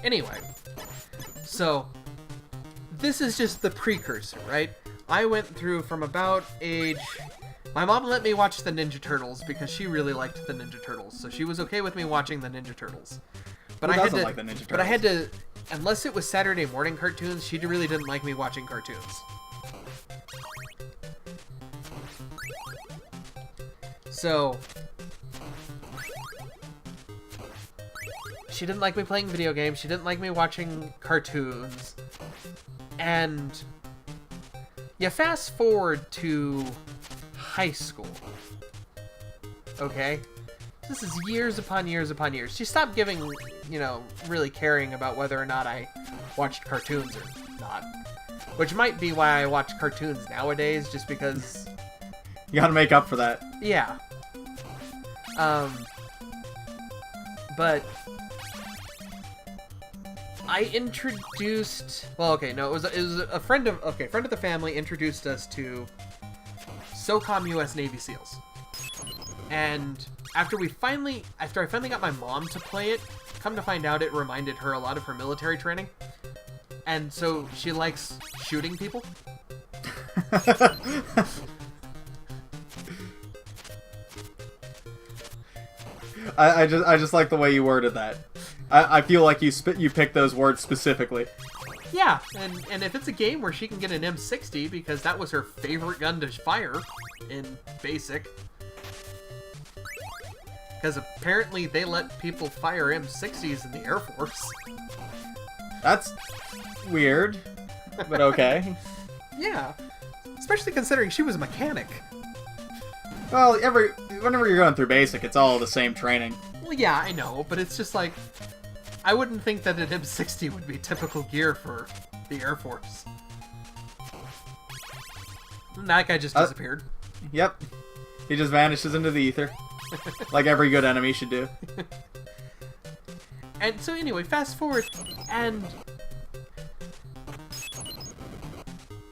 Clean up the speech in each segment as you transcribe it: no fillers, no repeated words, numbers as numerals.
Anyway, so this is just the precursor, right? I went through from about age... My mom let me watch the Ninja Turtles because she really liked the Ninja Turtles, so she was okay with me watching the Ninja Turtles. But Who I had doesn't to, like the Ninja Turtles? But I had to, unless it was Saturday morning cartoons, she really didn't like me watching cartoons. So she didn't like me playing video games. She didn't like me watching cartoons. And you fast forward to high school. Okay? This is years upon years upon years. She stopped giving, you know, really caring about whether or not I watched cartoons or not. Which might be why I watch cartoons nowadays, just because... You gotta make up for that. Yeah. But... I introduced... Well, okay, no, it was a friend of... Okay, friend of the family introduced us to SOCOM US Navy SEALs. And after I finally got my mom to play it, come to find out it reminded her a lot of her military training. And so she likes shooting people. I just like the way you worded that. I feel like you picked those words specifically. Yeah, and if it's a game where she can get an M60 because that was her favorite gun to fire in basic. Because apparently they let people fire M60s in the Air Force. That's weird, but okay. Yeah, especially considering she was a mechanic. Well, whenever you're going through basic, it's all the same training. Well, yeah, I know, but it's just like, I wouldn't think that an M60 would be typical gear for the Air Force. And that guy just disappeared. Yep. He just vanishes into the ether. Like every good enemy should do. And so anyway, fast forward, and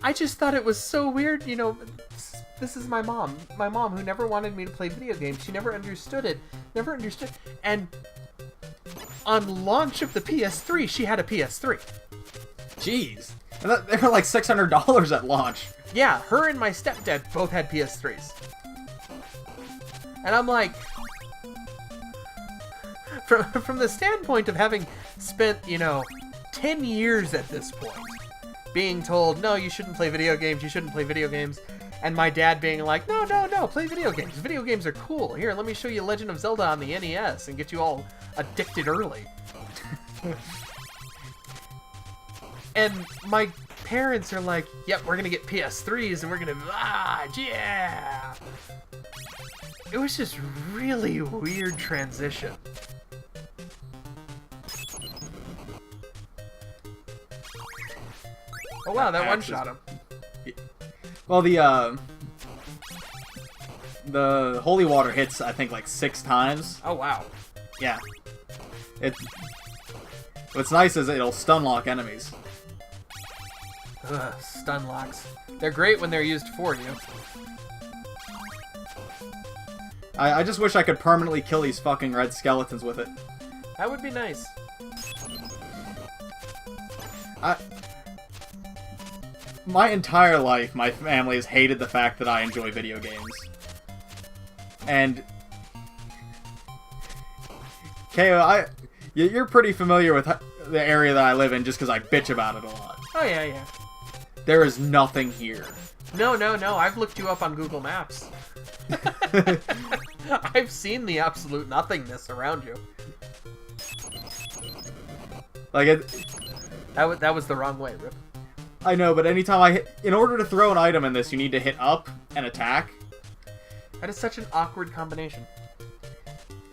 I just thought it was so weird, you know, this is my mom who never wanted me to play video games. She never understood it. And on launch of the PS3, she had a PS3. Jeez. And they were like $600 at launch. Yeah, her and my stepdad both had PS3s. And I'm like, from the standpoint of having spent, you know, 10 years at this point, being told, no, you shouldn't play video games, and my dad being like, no, play video games. Video games are cool. Here, let me show you Legend of Zelda on the NES and get you all addicted early. And my parents are like, yep, we're gonna get PS3s and we're gonna, yeah. It was just really weird transition. Oh wow, that one-shot him. Well, the holy water hits, I think, like 6 times. Oh wow. Yeah. What's nice is it'll stun lock enemies. Ugh, stun locks. They're great when they're used for you. I just wish I could permanently kill these fucking red skeletons with it. That would be nice. My entire life, my family has hated the fact that I enjoy video games. And... KO, you're pretty familiar with the area that I live in just because I bitch about it a lot. Oh, yeah. There is nothing here. No. I've looked you up on Google Maps. I've seen the absolute nothingness around you. Like, That was the wrong way, Rip. I know, but anytime I hit... In order to throw an item in this, you need to hit up and attack. That is such an awkward combination.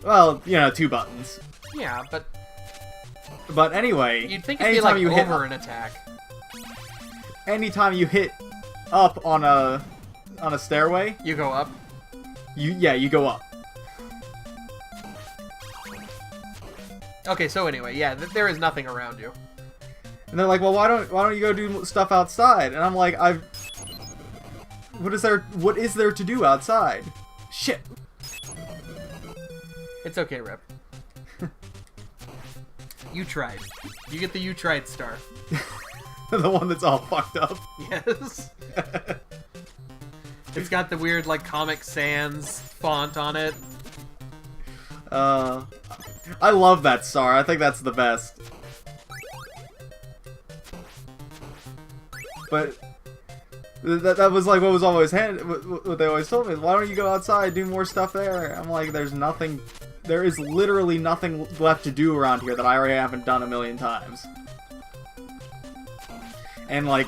Well, you know, 2 buttons. Yeah, but... But anyway... You'd think it'd be like you over an attack. Anytime you hit up on a stairway... You go up? You go up. Okay, so anyway, yeah, there is nothing around you. And they're like, well, why don't you go do stuff outside? And I'm like, what is there to do outside? Shit. It's okay, Rip. You tried. You get the you tried star. The one that's all fucked up. Yes. It's got the weird, like, Comic Sans font on it. I love that star. I think that's the best. But that was like what was always what they always told me. Why don't you go outside, do more stuff there? I'm like, there is literally nothing left to do around here that I already haven't done a million times. And like,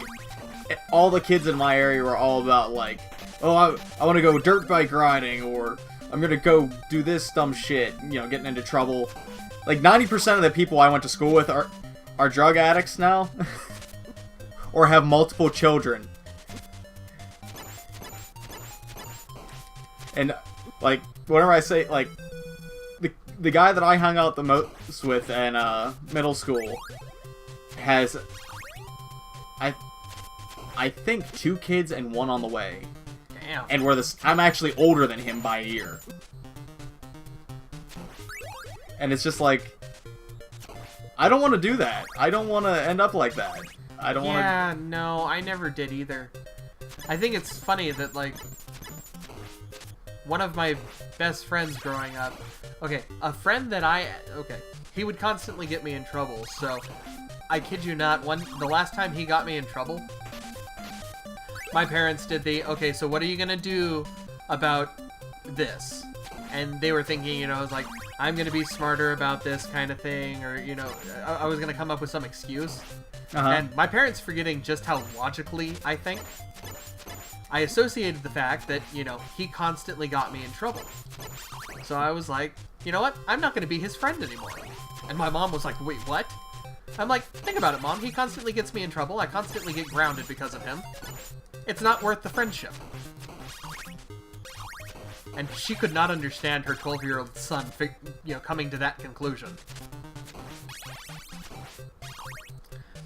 all the kids in my area were all about like, oh, I want to go dirt bike riding, or I'm gonna go do this dumb shit, you know, getting into trouble. Like 90% of the people I went to school with are drug addicts now, or have multiple children. And like, whenever I say like, the guy that I hung out the most with in middle school has, I think 2 kids and 1 on the way. Damn. And I'm actually older than him by a year. And it's just like, I don't want to do that. I don't want to end up like that. I don't want to... Yeah, no, I never did either. I think it's funny that, like, one of my best friends growing up... Okay, a friend that he would constantly get me in trouble, so... I kid you not, the last time he got me in trouble, my parents did okay, so what are you gonna do about this? And they were thinking, you know, I was like, I'm gonna be smarter about this kind of thing, or, you know, I was gonna come up with some excuse. And my parents, forgetting just how logically I think, I associated the fact that, you know, he constantly got me in trouble. So I was like, you know what? I'm not gonna be his friend anymore. And my mom was like, wait, what? I'm like, think about it, Mom. He constantly gets me in trouble. I constantly get grounded because of him. It's not worth the friendship. And she could not understand her 12-year-old son, you know, coming to that conclusion.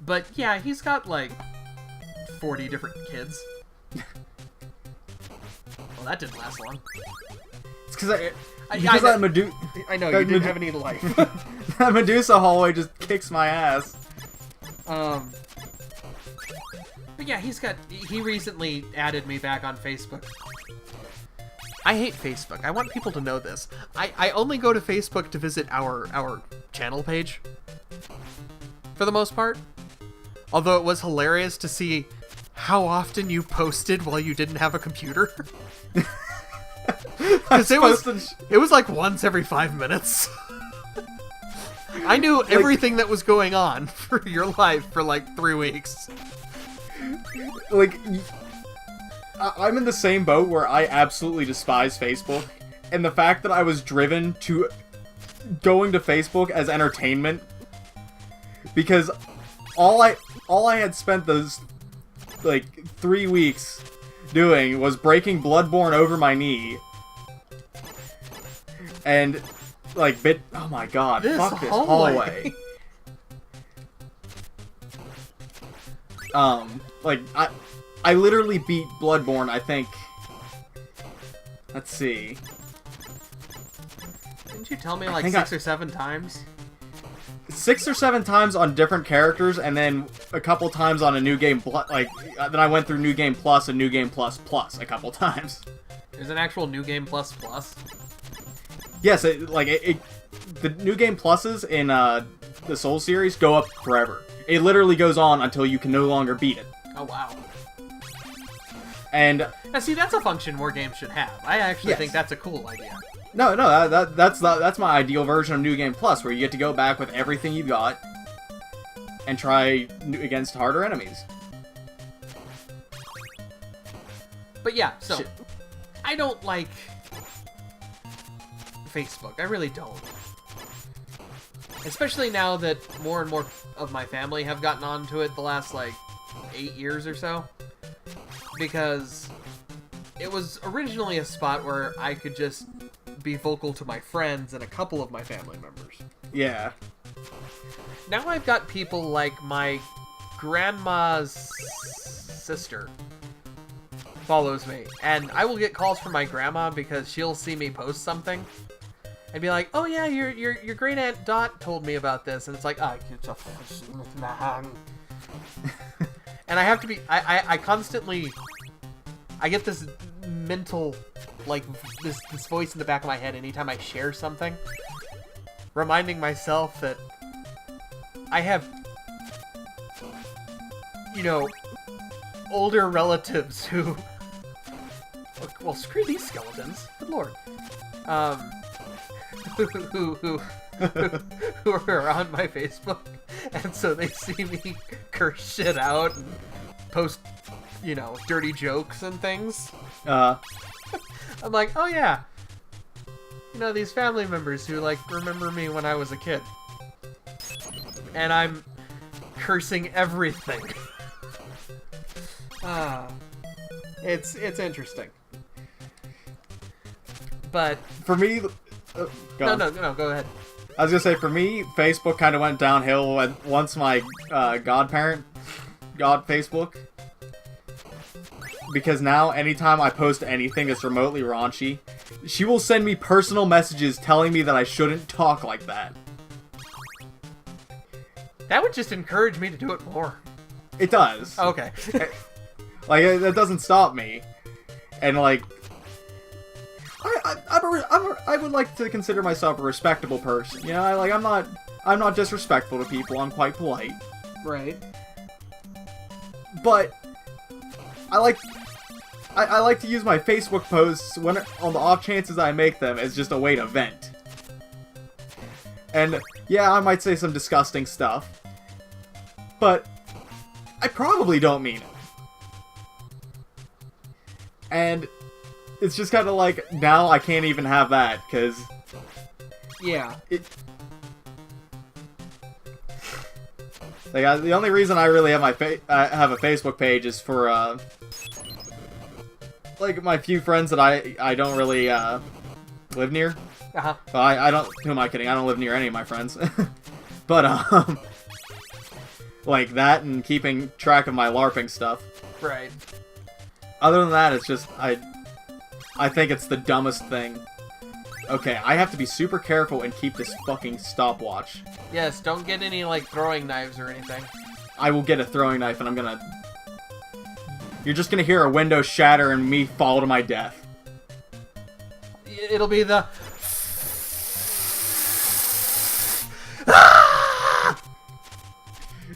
But yeah, he's got like 40 different kids. Well, that didn't last long. It's because that Medusa... I know, you didn't have any life. That Medusa hallway just kicks my ass. But yeah, he recently added me back on Facebook. I hate Facebook. I want people to know this. I only go to Facebook to visit our channel page, for the most part. Although it was hilarious to see how often you posted while you didn't have a computer. Because it was like once every 5 minutes. I knew everything that was going on for your life for like 3 weeks. Like, I'm in the same boat where I absolutely despise Facebook, and the fact that I was driven to going to Facebook as entertainment, because all I had spent those like 3 weeks doing was breaking Bloodborne over my knee, and like oh my god, fuck this hallway. Like I literally beat Bloodborne, I think. Let's see. Didn't you tell me like 6 or 7 times? 6 or 7 times on different characters, and then a couple times on a New Game Plus. Like, then I went through New Game Plus and New Game Plus Plus a couple times. There's an actual New Game Plus Plus? Yes, the New Game Pluses in the Soul series go up forever. It literally goes on until you can no longer beat it. Oh, wow. And now, see, that's a function more games should have. I actually think that's a cool idea. No, that's my ideal version of New Game Plus, where you get to go back with everything you got and try against harder enemies. But yeah, so I don't like Facebook. I really don't. Especially now that more and more of my family have gotten onto it the last, like, 8 years or so. Because it was originally a spot where I could just be vocal to my friends and a couple of my family members. Yeah. Now I've got people like my grandma's sister follows me, and I will get calls from my grandma because she'll see me post something, I'd be like, oh yeah, your great aunt Dot told me about this, and it's like, and I have to be, I constantly, I get this mental, like, this voice in the back of my head anytime I share something, reminding myself that I have, you know, older relatives who, well, screw these skeletons, good lord, who are on my Facebook, and so they see me curse shit out and post, you know, dirty jokes and things. I'm like, oh yeah, you know, these family members who, like, remember me when I was a kid. And I'm cursing everything. It's interesting. But for me, no, go ahead. I was gonna say, for me, Facebook kind of went downhill once my godparent got Facebook. Because now, anytime I post anything that's remotely raunchy, she will send me personal messages telling me that I shouldn't talk like that. That would just encourage me to do it more. It does. Okay. Like, that doesn't stop me. And, like, I would like to consider myself a respectable person. You know, I'm not disrespectful to people. I'm quite polite. Right. But I like to use my Facebook posts on the off chances I make them as just a way to vent. And yeah, I might say some disgusting stuff, but I probably don't mean it. And it's just kind of like, now I can't even have that, because yeah, like, the only reason I really have have a Facebook page is for like, my few friends that I don't really live near. Uh-huh. Well, I don't. Who am I kidding? I don't live near any of my friends. But like that, and keeping track of my LARPing stuff. Right. Other than that, it's just I think it's the dumbest thing. Okay, I have to be super careful and keep this fucking stopwatch. Yes, don't get any, like, throwing knives or anything. I will get a throwing knife, and I'm gonna... You're just gonna hear a window shatter and me fall to my death. It'll be the...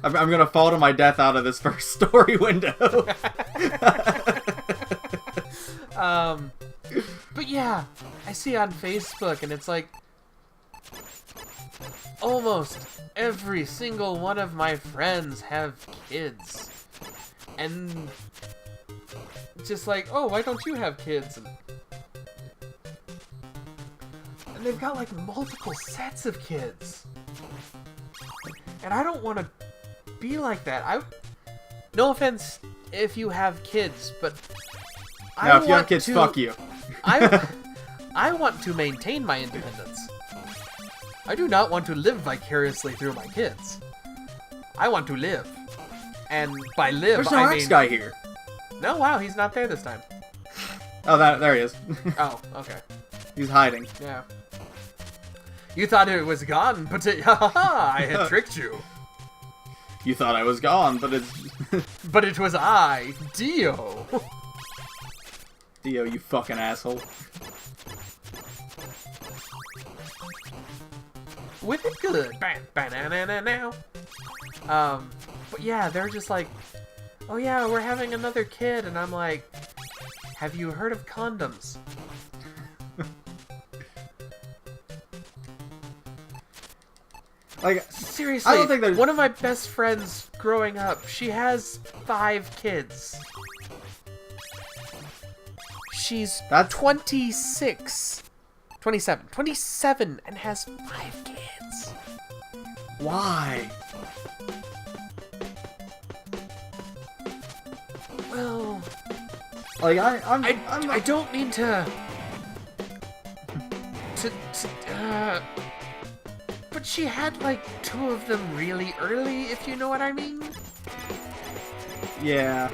I'm gonna fall to my death out of this first story window. But yeah, I see on Facebook, and it's like, almost every single one of my friends have kids. And just like, oh, why don't you have kids? And they've got, like, multiple sets of kids. And I don't want to be like that. No offense if you have kids, but Now, if you have kids, fuck you. I want to maintain my independence. I do not want to live vicariously through my kids. I want to live. And by live, There's no I mean... X guy here. No, wow, he's not there this time. Oh, there he is. Oh, okay. He's hiding. Yeah. You thought it was gone, but I had tricked you. You thought I was gone, but it's... But it was I, Dio. Dio, you fucking asshole. With it good. Bam, banana now. But yeah, they're just like, oh yeah, we're having another kid, and I'm like, have you heard of condoms? Like, seriously, I don't think there's... one of my best friends growing up, she has 5 kids. She's 26. 27 and has 5 kids. Why? Well, like, I don't mean to but she had, like, 2 of them really early, if you know what I mean. Yeah.